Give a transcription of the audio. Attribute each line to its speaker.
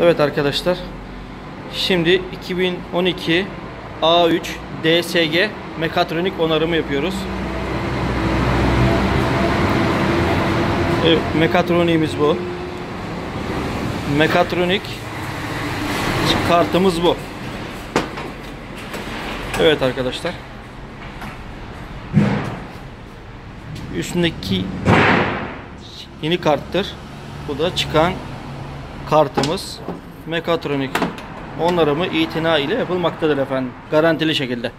Speaker 1: Evet arkadaşlar. Şimdi 2012 A3 DSG mekatronik onarımı yapıyoruz. Evet, mekatroniğimiz bu. Mekatronik kartımız bu. Evet arkadaşlar. Üstündeki yeni karttır. Bu da çıkan kartımız. Mekatronik onarımı itina ile yapılmaktadır efendim. Garantili şekilde.